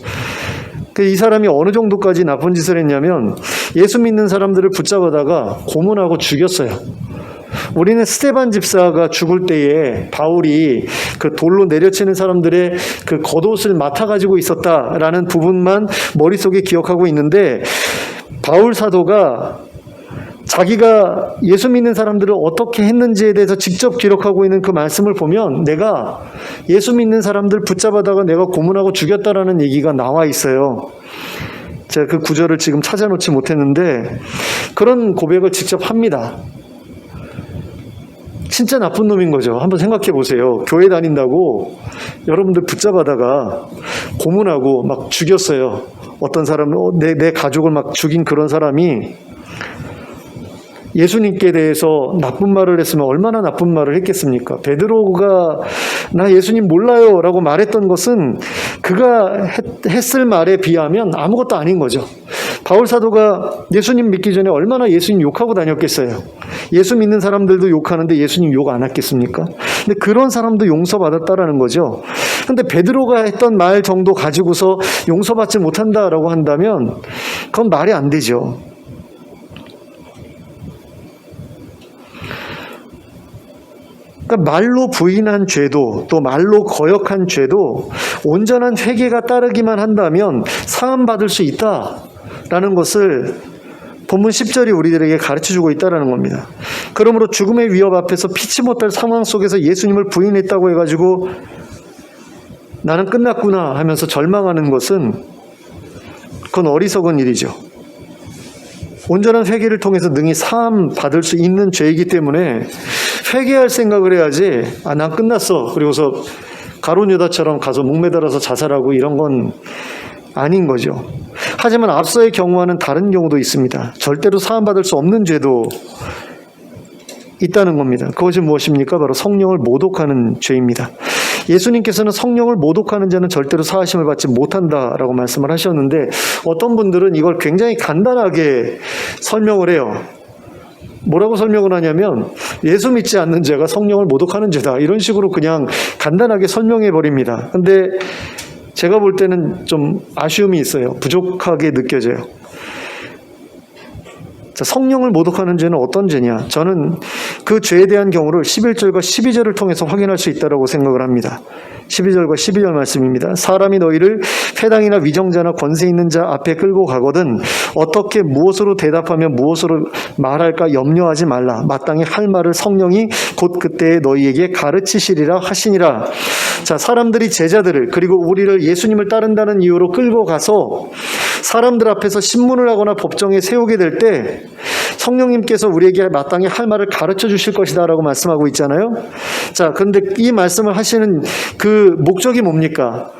Speaker 1: 이 사람이 어느 정도까지 나쁜 짓을 했냐면 예수 믿는 사람들을 붙잡아다가 고문하고 죽였어요. 우리는 스데반 집사가 죽을 때에 바울이 그 돌로 내려치는 사람들의 그 겉옷을 맡아가지고 있었다라는 부분만 머릿속에 기억하고 있는데, 바울 사도가 자기가 예수 믿는 사람들을 어떻게 했는지에 대해서 직접 기록하고 있는 그 말씀을 보면 내가 예수 믿는 사람들 붙잡아다가 내가 고문하고 죽였다라는 얘기가 나와 있어요. 제가 그 구절을 지금 찾아놓지 못했는데 그런 고백을 직접 합니다. 진짜 나쁜 놈인 거죠. 한번 생각해 보세요. 교회 다닌다고 여러분들 붙잡아다가 고문하고 막 죽였어요. 어떤 사람은 내 가족을 막 죽인 그런 사람이 예수님께 대해서 나쁜 말을 했으면 얼마나 나쁜 말을 했겠습니까? 베드로가 나 예수님 몰라요 라고 말했던 것은 그가 했을 말에 비하면 아무것도 아닌 거죠. 바울 사도가 예수님 믿기 전에 얼마나 예수님 욕하고 다녔겠어요. 예수 믿는 사람들도 욕하는데 예수님 욕 안 했겠습니까? 근데 그런 사람도 용서받았다라는 거죠. 근데 베드로가 했던 말 정도 가지고서 용서받지 못한다라고 한다면 그건 말이 안 되죠. 그러니까 말로 부인한 죄도 또 말로 거역한 죄도 온전한 회개가 따르기만 한다면 사함받을 수 있다라는 것을 본문 10절이 우리들에게 가르쳐주고 있다는 겁니다. 그러므로 죽음의 위협 앞에서 피치 못할 상황 속에서 예수님을 부인했다고 해가지고 나는 끝났구나 하면서 절망하는 것은 그건 어리석은 일이죠. 온전한 회개를 통해서 능히 사함 받을 수 있는 죄이기 때문에 회개할 생각을 해야지 난 끝났어 그리고서 가룟 유다처럼 가서 목매달아서 자살하고 이런 건 아닌 거죠. 하지만 앞서의 경우와는 다른 경우도 있습니다. 절대로 사함받을 수 없는 죄도 있다는 겁니다. 그것이 무엇입니까? 바로 성령을 모독하는 죄입니다. 예수님께서는 성령을 모독하는 자는 절대로 사하심을 받지 못한다라고 말씀을 하셨는데 어떤 분들은 이걸 굉장히 간단하게 설명을 해요. 뭐라고 설명을 하냐면 예수 믿지 않는 자가 성령을 모독하는 죄다 이런 식으로 그냥 간단하게 설명해 버립니다. 근데 제가 볼 때는 좀 아쉬움이 있어요. 부족하게 느껴져요. 자, 성령을 모독하는 죄는 어떤 죄냐? 저는 그 죄에 대한 경우를 11절과 12절을 통해서 확인할 수 있다고 생각을 합니다. 12절과 12절 말씀입니다. 사람이 너희를 회당이나 위정자나 권세 있는 자 앞에 끌고 가거든 어떻게 무엇으로 대답하며 무엇으로 말할까 염려하지 말라. 마땅히 할 말을 성령이 곧 그때에 너희에게 가르치시리라 하시니라. 자, 사람들이 제자들을 그리고 우리를 예수님을 따른다는 이유로 끌고 가서 사람들 앞에서 신문을 하거나 법정에 세우게 될 때 성령님께서 우리에게 마땅히 할 말을 가르쳐 주실 것이다 라고 말씀하고 있잖아요. 자, 그런데 이 말씀을 하시는 그 목적이 뭡니까?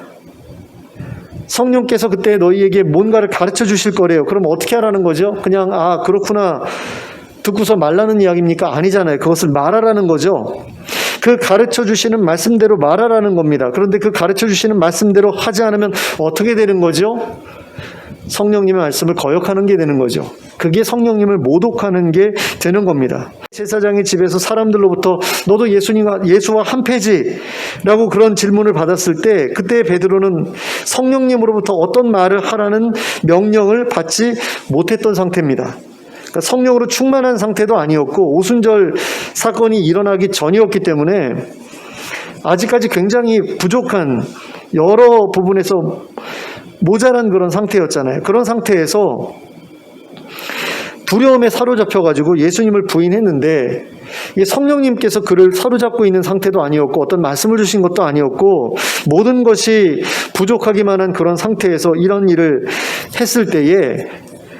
Speaker 1: 성령께서 그때 너희에게 뭔가를 가르쳐 주실 거래요. 그럼 어떻게 하라는 거죠? 그냥 그렇구나 듣고서 말라는 이야기입니까? 아니잖아요. 그것을 말하라는 거죠. 그 가르쳐 주시는 말씀대로 말하라는 겁니다. 그런데 그 가르쳐 주시는 말씀대로 하지 않으면 어떻게 되는 거죠? 성령님의 말씀을 거역하는 게 되는 거죠. 그게 성령님을 모독하는 게 되는 겁니다. 제사장의 집에서 사람들로부터 너도 예수와 한패지라고 그런 질문을 받았을 때 그때 베드로는 성령님으로부터 어떤 말을 하라는 명령을 받지 못했던 상태입니다. 그러니까 성령으로 충만한 상태도 아니었고 오순절 사건이 일어나기 전이었기 때문에 아직까지 굉장히 부족한 여러 부분에서 모자란 그런 상태였잖아요. 그런 상태에서 두려움에 사로잡혀가지고 예수님을 부인했는데 성령님께서 그를 사로잡고 있는 상태도 아니었고 어떤 말씀을 주신 것도 아니었고 모든 것이 부족하기만 한 그런 상태에서 이런 일을 했을 때에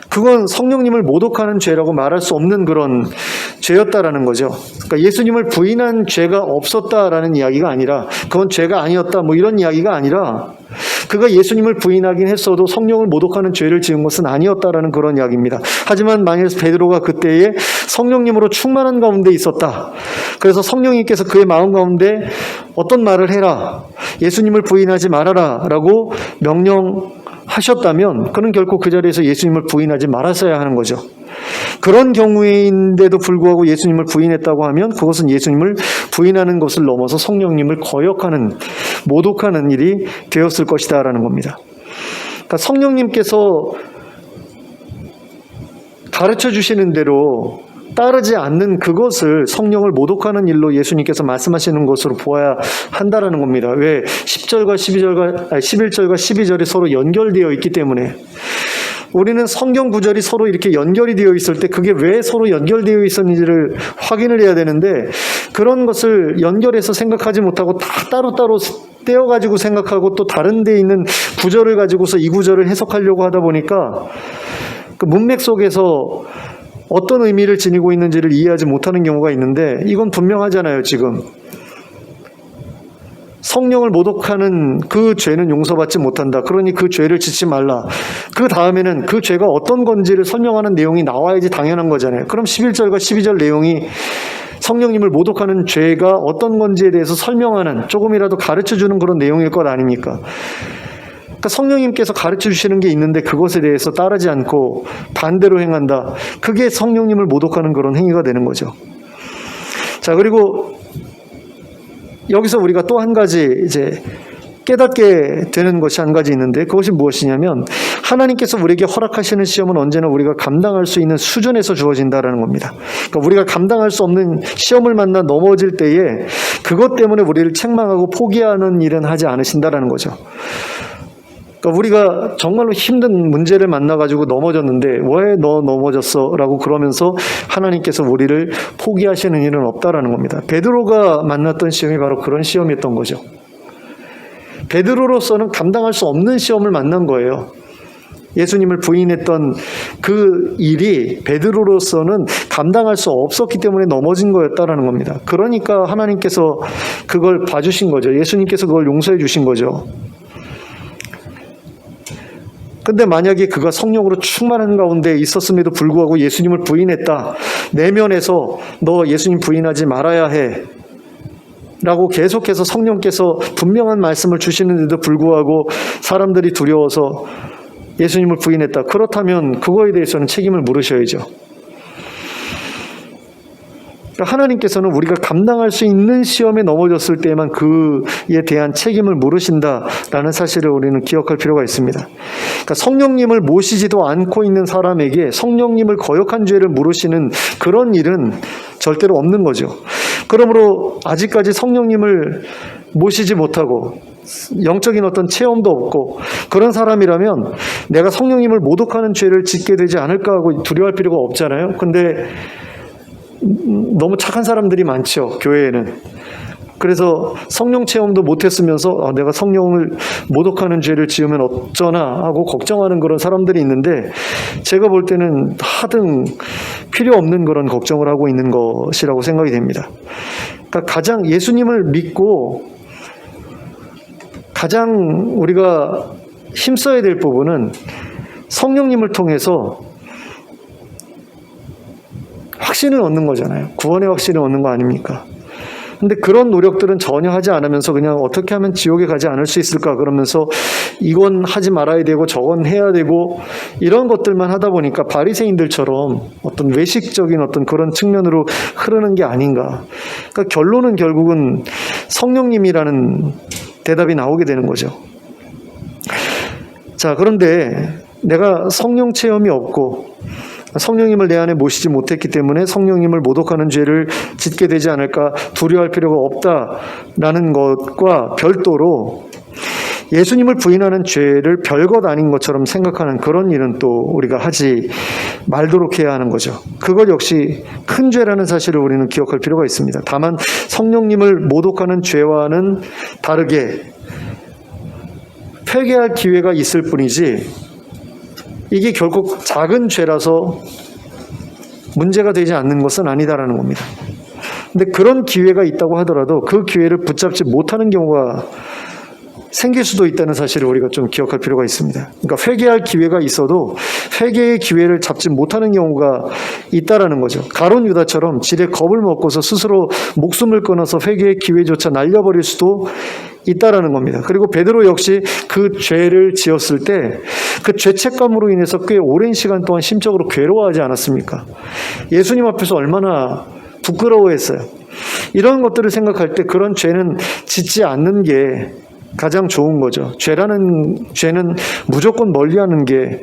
Speaker 1: 그건 성령님을 모독하는 죄라고 말할 수 없는 그런 죄였다라는 거죠. 그러니까 예수님을 부인한 죄가 없었다라는 이야기가 아니라 그건 죄가 아니었다 뭐 이런 이야기가 아니라 그가 예수님을 부인하긴 했어도 성령을 모독하는 죄를 지은 것은 아니었다라는 그런 이야기입니다. 하지만 만일 베드로가 그때에 성령님으로 충만한 가운데 있었다. 그래서 성령님께서 그의 마음 가운데 어떤 말을 해라. 예수님을 부인하지 말아라 라고 명령하셨다면 그는 결코 그 자리에서 예수님을 부인하지 말았어야 하는 거죠. 그런 경우인데도 불구하고 예수님을 부인했다고 하면 그것은 예수님을 부인하는 것을 넘어서 성령님을 거역하는 모독하는 일이 되었을 것이다 라는 겁니다. 그러니까 성령님께서 가르쳐 주시는 대로 따르지 않는 그것을 성령을 모독하는 일로 예수님께서 말씀하시는 것으로 보아야 한다라는 겁니다. 왜? 11절과 12절이 서로 연결되어 있기 때문에. 우리는 성경 구절이 서로 이렇게 연결이 되어 있을 때 그게 왜 서로 연결되어 있었는지를 확인을 해야 되는데, 그런 것을 연결해서 생각하지 못하고 다 따로따로 떼어가지고 생각하고 또 다른 데 있는 구절을 가지고서 이 구절을 해석하려고 하다 보니까 그 문맥 속에서 어떤 의미를 지니고 있는지를 이해하지 못하는 경우가 있는데, 이건 분명하잖아요. 지금 성령을 모독하는 그 죄는 용서받지 못한다. 그러니 그 죄를 짓지 말라. 그 다음에는 그 죄가 어떤 건지를 설명하는 내용이 나와야지 당연한 거잖아요. 그럼 11절과 12절 내용이 성령님을 모독하는 죄가 어떤 건지에 대해서 설명하는, 조금이라도 가르쳐주는 그런 내용일 것 아닙니까? 그러니까 성령님께서 가르쳐 주시는 게 있는데 그것에 대해서 따르지 않고 반대로 행한다. 그게 성령님을 모독하는 그런 행위가 되는 거죠. 자, 그리고 여기서 우리가 또 한 가지 이제 깨닫게 되는 것이 한 가지 있는데, 그것이 무엇이냐면, 하나님께서 우리에게 허락하시는 시험은 언제나 우리가 감당할 수 있는 수준에서 주어진다라는 겁니다. 그러니까 우리가 감당할 수 없는 시험을 만나 넘어질 때에 그것 때문에 우리를 책망하고 포기하는 일은 하지 않으신다라는 거죠. 그러니까 우리가 정말로 힘든 문제를 만나가지고 넘어졌는데 왜 너 넘어졌어? 라고 그러면서 하나님께서 우리를 포기하시는 일은 없다라는 겁니다. 베드로가 만났던 시험이 바로 그런 시험이었던 거죠. 베드로로서는 감당할 수 없는 시험을 만난 거예요. 예수님을 부인했던 그 일이 베드로로서는 감당할 수 없었기 때문에 넘어진 거였다라는 겁니다. 그러니까 하나님께서 그걸 봐주신 거죠. 예수님께서 그걸 용서해 주신 거죠. 근데 만약에 그가 성령으로 충만한 가운데 있었음에도 불구하고 예수님을 부인했다. 내면에서 너 예수님 부인하지 말아야 해. 라고 계속해서 성령께서 분명한 말씀을 주시는데도 불구하고 사람들이 두려워서 예수님을 부인했다. 그렇다면 그거에 대해서는 책임을 물으셔야죠. 하나님께서는 우리가 감당할 수 있는 시험에 넘어졌을 때에만 그에 대한 책임을 물으신다라는 사실을 우리는 기억할 필요가 있습니다. 그러니까 성령님을 모시지도 않고 있는 사람에게 성령님을 거역한 죄를 물으시는 그런 일은 절대로 없는 거죠. 그러므로 아직까지 성령님을 모시지 못하고 영적인 어떤 체험도 없고 그런 사람이라면 내가 성령님을 모독하는 죄를 짓게 되지 않을까 하고 두려워할 필요가 없잖아요. 근데 너무 착한 사람들이 많죠, 교회에는. 그래서 성령 체험도 못했으면서 내가 성령을 모독하는 죄를 지으면 어쩌나 하고 걱정하는 그런 사람들이 있는데, 제가 볼 때는 하등 필요 없는 그런 걱정을 하고 있는 것이라고 생각이 됩니다. 그러니까 가장 예수님을 믿고 가장 우리가 힘써야 될 부분은 성령님을 통해서 확신을 얻는 거잖아요. 구원의 확신을 얻는 거 아닙니까? 근데 그런 노력들은 전혀 하지 않으면서 그냥 어떻게 하면 지옥에 가지 않을 수 있을까 그러면서 이건 하지 말아야 되고 저건 해야 되고 이런 것들만 하다 보니까 바리새인들처럼 어떤 외식적인 어떤 그런 측면으로 흐르는 게 아닌가. 그러니까 결론은 결국은 성령님이라는 대답이 나오게 되는 거죠. 자, 그런데 내가 성령 체험이 없고 성령님을 내 안에 모시지 못했기 때문에 성령님을 모독하는 죄를 짓게 되지 않을까 두려워할 필요가 없다라는 것과 별도로 예수님을 부인하는 죄를 별것 아닌 것처럼 생각하는 그런 일은 또 우리가 하지 말도록 해야 하는 거죠. 그것 역시 큰 죄라는 사실을 우리는 기억할 필요가 있습니다. 다만 성령님을 모독하는 죄와는 다르게 회개할 기회가 있을 뿐이지 이게 결국 작은 죄라서 문제가 되지 않는 것은 아니다라는 겁니다. 근데 그런 기회가 있다고 하더라도 그 기회를 붙잡지 못하는 경우가 생길 수도 있다는 사실을 우리가 좀 기억할 필요가 있습니다. 그러니까 회개할 기회가 있어도 회개의 기회를 잡지 못하는 경우가 있다라는 거죠. 가룟 유다처럼 지레 겁을 먹고서 스스로 목숨을 끊어서 회개의 기회조차 날려버릴 수도 있다라는 겁니다. 그리고 베드로 역시 그 죄를 지었을 때 그 죄책감으로 인해서 꽤 오랜 시간 동안 심적으로 괴로워하지 않았습니까? 예수님 앞에서 얼마나 부끄러워했어요. 이런 것들을 생각할 때 그런 죄는 짓지 않는 게 가장 좋은 거죠. 죄는 무조건 멀리하는 게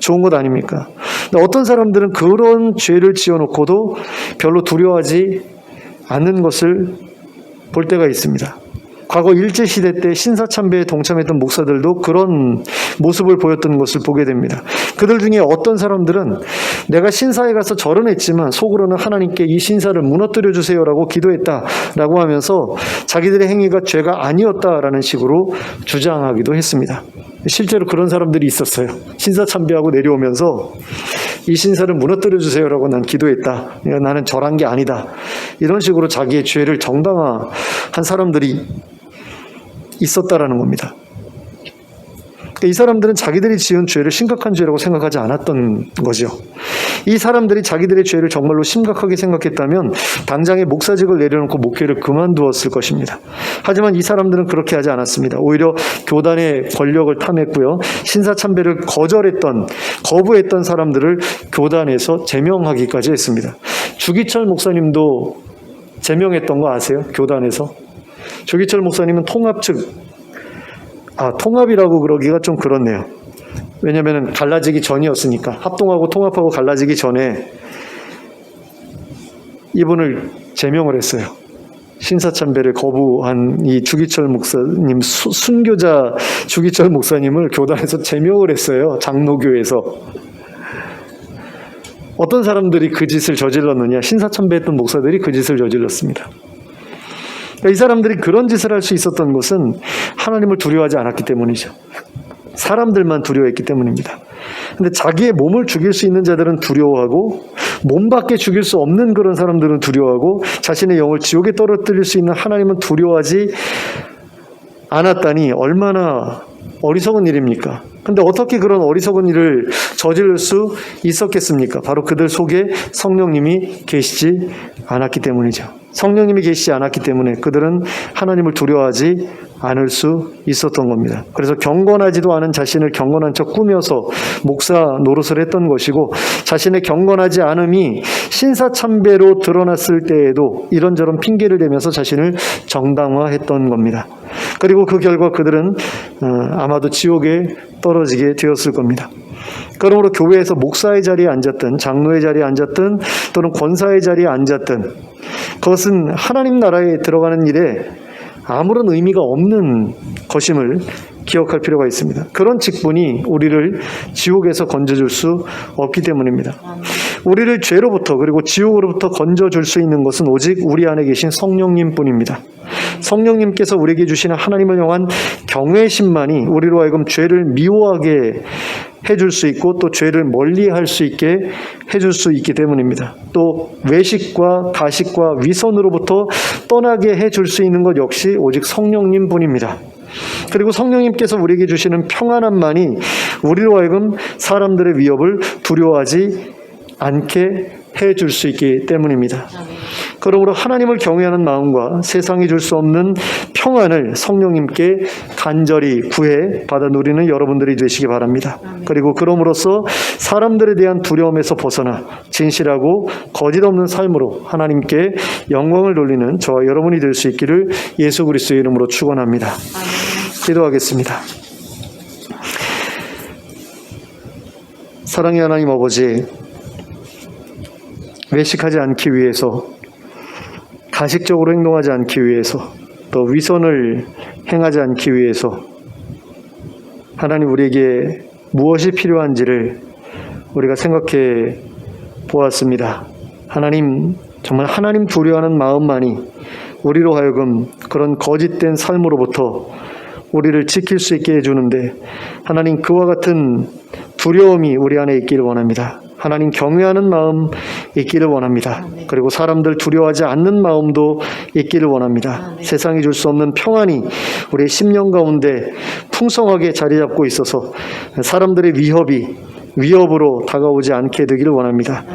Speaker 1: 좋은 것 아닙니까? 근데 어떤 사람들은 그런 죄를 지어놓고도 별로 두려워하지 않는 것을 볼 때가 있습니다. 과거 일제시대 때 신사참배에 동참했던 목사들도 그런 모습을 보였던 것을 보게 됩니다. 그들 중에 어떤 사람들은 내가 신사에 가서 절은 했지만 속으로는 하나님께 이 신사를 무너뜨려 주세요라고 기도했다라고 하면서 자기들의 행위가 죄가 아니었다라는 식으로 주장하기도 했습니다. 실제로 그런 사람들이 있었어요. 신사 참배하고 내려오면서 이 신사를 무너뜨려 주세요라고 난 기도했다. 나는 절한 게 아니다. 이런 식으로 자기의 죄를 정당화한 사람들이 있었다라는 겁니다. 이 사람들은 자기들이 지은 죄를 심각한 죄라고 생각하지 않았던 거죠. 이 사람들이 자기들의 죄를 정말로 심각하게 생각했다면 당장에 목사직을 내려놓고 목회를 그만두었을 것입니다. 하지만 이 사람들은 그렇게 하지 않았습니다. 오히려 교단의 권력을 탐했고요. 신사참배를 거부했던 사람들을 교단에서 제명하기까지 했습니다. 주기철 목사님도 제명했던 거 아세요? 교단에서. 주기철 목사님은 통합이라고 그러기가 좀 그렇네요. 왜냐하면 갈라지기 전이었으니까. 합동하고 통합하고 갈라지기 전에 이분을 제명을 했어요. 신사참배를 거부한 이 주기철 목사님, 순교자 주기철 목사님을 교단에서 제명을 했어요. 장로교에서. 어떤 사람들이 그 짓을 저질렀느냐? 신사참배했던 목사들이 그 짓을 저질렀습니다. 이 사람들이 그런 짓을 할 수 있었던 것은 하나님을 두려워하지 않았기 때문이죠. 사람들만 두려워했기 때문입니다. 근데 자기의 몸을 죽일 수 있는 자들은 두려워하고 몸밖에 죽일 수 없는 그런 사람들은 두려워하고 자신의 영을 지옥에 떨어뜨릴 수 있는 하나님은 두려워하지 않았다니 얼마나 어리석은 일입니까? 근데 어떻게 그런 어리석은 일을 저지를 수 있었겠습니까? 바로 그들 속에 성령님이 계시지 않았기 때문이죠. 성령님이 계시지 않았기 때문에 그들은 하나님을 두려워하지 않을 수 있었던 겁니다. 그래서 경건하지도 않은 자신을 경건한 척 꾸며서 목사 노릇을 했던 것이고, 자신의 경건하지 않음이 신사참배로 드러났을 때에도 이런저런 핑계를 대면서 자신을 정당화했던 겁니다. 그리고 그 결과 그들은 아마도 지옥에 떨어지게 되었을 겁니다. 그러므로 교회에서 목사의 자리에 앉았든 장로의 자리에 앉았든 또는 권사의 자리에 앉았든 그것은 하나님 나라에 들어가는 일에 아무런 의미가 없는 것임을 기억할 필요가 있습니다. 그런 직분이 우리를 지옥에서 건져줄 수 없기 때문입니다. 우리를 죄로부터 그리고 지옥으로부터 건져줄 수 있는 것은 오직 우리 안에 계신 성령님 뿐입니다. 성령님께서 우리에게 주시는 하나님을 향한 경외심만이 우리로 하여금 죄를 미워하게 해줄 수 있고 또 죄를 멀리할 수 있게 해줄 수 있기 때문입니다. 또 외식과 가식과 위선으로부터 떠나게 해줄 수 있는 것 역시 오직 성령님 뿐입니다. 그리고 성령님께서 우리에게 주시는 평안함만이 우리로 하여금 사람들의 위협을 두려워하지 않게 해줄 수 있기 때문입니다. 그러므로 하나님을 경외하는 마음과 세상이 줄 수 없는 평안을 성령님께 간절히 구해 받아 누리는 여러분들이 되시기 바랍니다. 그리고 그럼으로써 사람들에 대한 두려움에서 벗어나 진실하고 거짓 없는 삶으로 하나님께 영광을 돌리는 저와 여러분이 될 수 있기를 예수 그리스도의 이름으로 축원합니다. 기도하겠습니다. 사랑의 하나님 아버지, 외식하지 않기 위해서, 가식적으로 행동하지 않기 위해서, 또 위선을 행하지 않기 위해서 하나님 우리에게 무엇이 필요한지를 우리가 생각해 보았습니다. 하나님, 정말 하나님 두려워하는 마음만이 우리로 하여금 그런 거짓된 삶으로부터 우리를 지킬 수 있게 해주는데, 하나님 그와 같은 두려움이 우리 안에 있기를 원합니다. 하나님 경외하는 마음 있기를 원합니다. 그리고 사람들 두려워하지 않는 마음도 있기를 원합니다. 세상이 줄 수 없는 평안이 우리의 심령 가운데 풍성하게 자리 잡고 있어서 사람들의 위협으로 다가오지 않게 되기를 원합니다.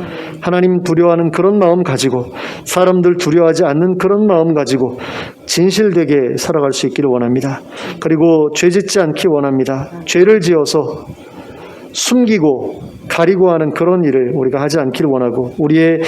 Speaker 1: 하나님 두려워하는 그런 마음 가지고, 사람들 두려워하지 않는 그런 마음 가지고 진실되게 살아갈 수 있기를 원합니다. 그리고 죄짓지 않기 원합니다. 죄를 지어서 숨기고 가리고 하는 그런 일을 우리가 하지 않기를 원하고, 우리의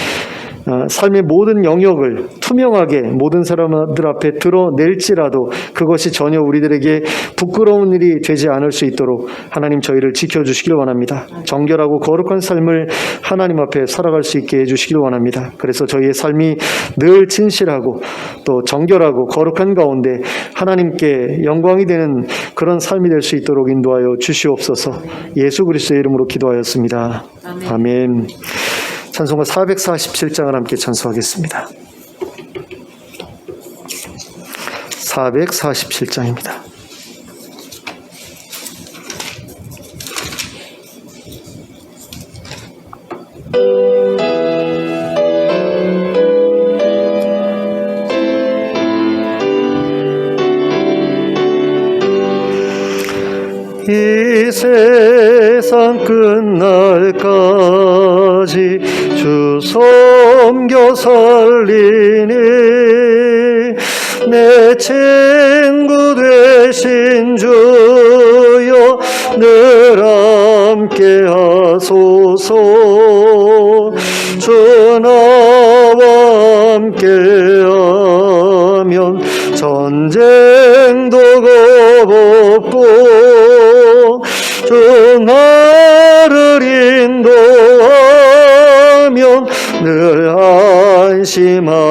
Speaker 1: 삶의 모든 영역을 투명하게 모든 사람들 앞에 드러낼지라도 그것이 전혀 우리들에게 부끄러운 일이 되지 않을 수 있도록 하나님 저희를 지켜주시길 원합니다. 정결하고 거룩한 삶을 하나님 앞에 살아갈 수 있게 해주시길 원합니다. 그래서 저희의 삶이 늘 진실하고 또 정결하고 거룩한 가운데 하나님께 영광이 되는 그런 삶이 될 수 있도록 인도하여 주시옵소서. 예수 그리스도의 이름으로 기도하였습니다. 아멘. 찬송가 447장을 함께 찬송하겠습니다. 447장입니다. 이 세상 끝날까지 주 섬겨 살리니 내 친구 되신 주여 늘 함께 하소서. 주 나와 함께하면 전쟁도 겁없고 주 나를 인도하면 늘 안심하리라.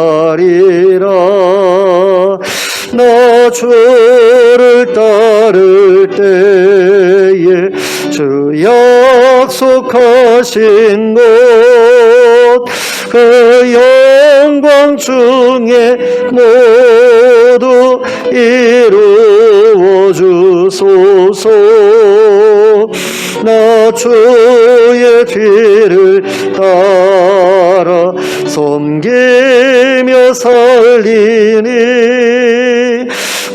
Speaker 1: 나 주를 따를 때에 주 약속하신 곳 그 영광 중에 모두 이루어 주소서. 나 주의 뒤를 따라 섬기며 살리니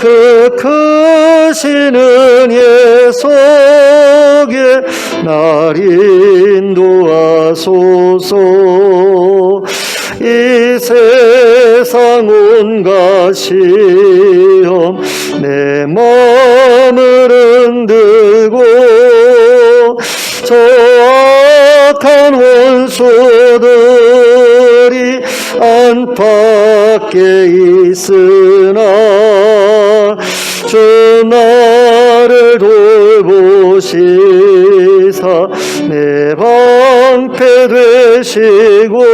Speaker 1: 그 크신 은혜 속에 날 인도하소서. 이 세상 온갖 시험 내 마음을 흔들고 저 악한 원수들이 안팎에 있으나 주 나를 돌보시사 내 방패 되시고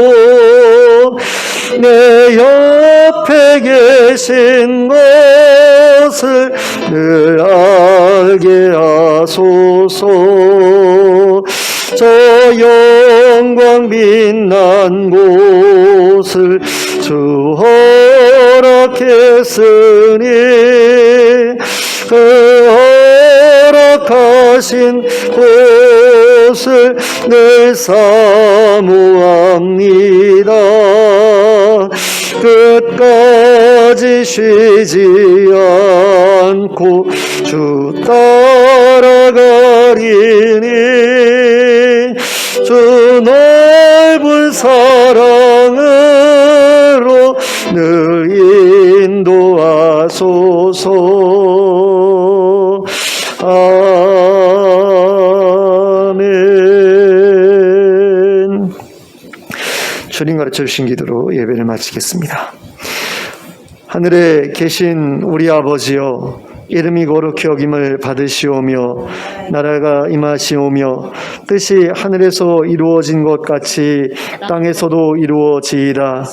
Speaker 1: 내 옆에 계신 것을 늘 알게 하소서. 저 영광 빛난 곳을 주 허락했으니 그 허락하신 곳을 늘 사모합니다. 끝까지 쉬지 않고 주 따라가리니 주 넓은 사랑으로 늘 인도하소서. 아멘. 주님 가르쳐 주신 기도로 예배를 마치겠습니다. 하늘에 계신 우리 아버지여, 이름이 거룩히 여김을 받으시오며 나라가 임하시오며 뜻이 하늘에서 이루어진 것 같이 땅에서도 이루어지이다.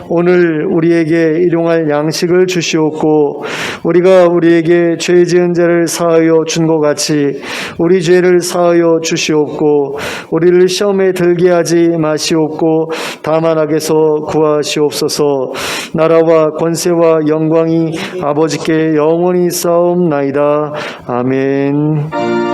Speaker 1: 오늘 우리에게 일용할 양식을 주시옵고 우리가 우리에게 죄 지은 자를 사하여 준 것 같이 우리 죄를 사하여 주시옵고 우리를 시험에 들게 하지 마시옵고 다만 악에서 구하시옵소서. 나라와 권세와 영광이 아버지께 영원히 있사옵나이다. 아멘.